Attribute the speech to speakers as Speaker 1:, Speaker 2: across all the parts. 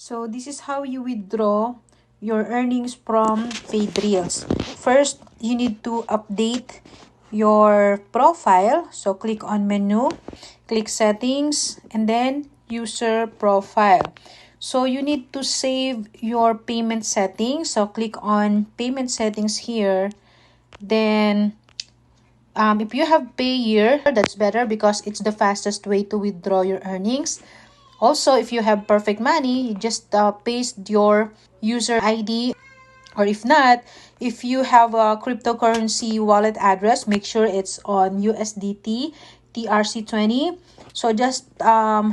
Speaker 1: So this is how you withdraw your earnings from Paidreels. First, you need to update your profile. So click on menu, click settings, and then user profile. So you need to save your payment settings. So click on payment settings here. Then if you have pay year, that's better because it's the fastest way to withdraw your earnings. Also, if you have perfect money, you just paste your user ID, or if not, if you have a cryptocurrency wallet address, make sure it's on USDT TRC20. So just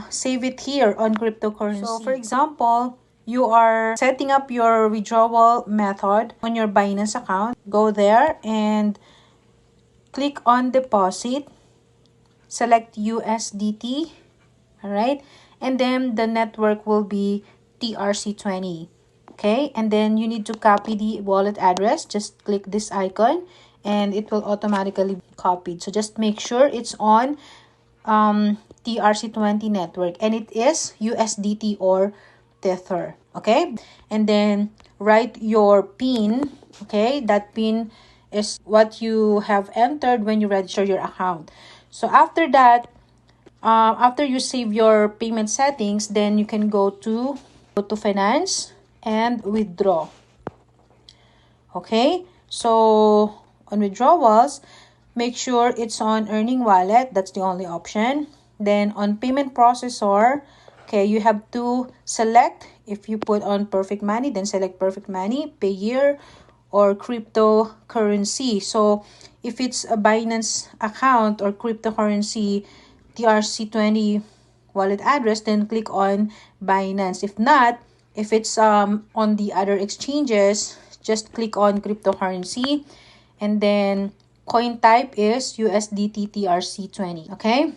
Speaker 1: save it here on cryptocurrency. So for example, you are setting up your withdrawal method on your Binance account. Go there and click on deposit, select USDT, all right, and then the network will be TRC20. Okay, and then you need to copy the wallet address. Just click this icon and it will automatically be copied. So just make sure it's on TRC20 network, and it is USDT or Tether. Okay, and then write your PIN. Okay, that PIN is what you have entered when you register your account. So after that, after you save your payment settings, then you can go to finance and withdraw. Okay, so on withdrawals, make sure it's on earning wallet. That's the only option. Then on payment processor, okay, you have to select. If you put on perfect money, then select perfect money, pay year, or cryptocurrency. So if it's a Binance account or cryptocurrency TRC20 wallet address, then click on Binance. If not, if it's on the other exchanges, just click on cryptocurrency, and then coin type is USDT TRC20. Okay,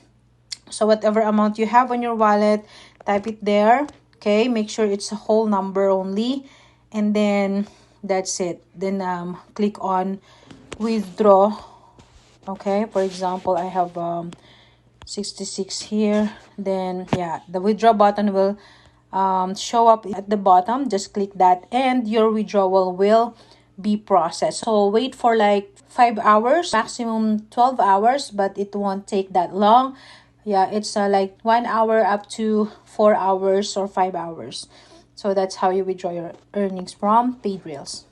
Speaker 1: so whatever amount you have on your wallet, type it there. Okay, make sure it's a whole number only, and then that's it. Then click on withdraw. Okay, for example, I have 66 here. Then yeah, the withdraw button will show up at the bottom. Just click that and your withdrawal will be processed. So wait for like 5 hours, maximum 12 hours, but it won't take that long. Yeah, it's like 1 hour up to 4 hours or 5 hours. So that's how you withdraw your earnings from Paidreels.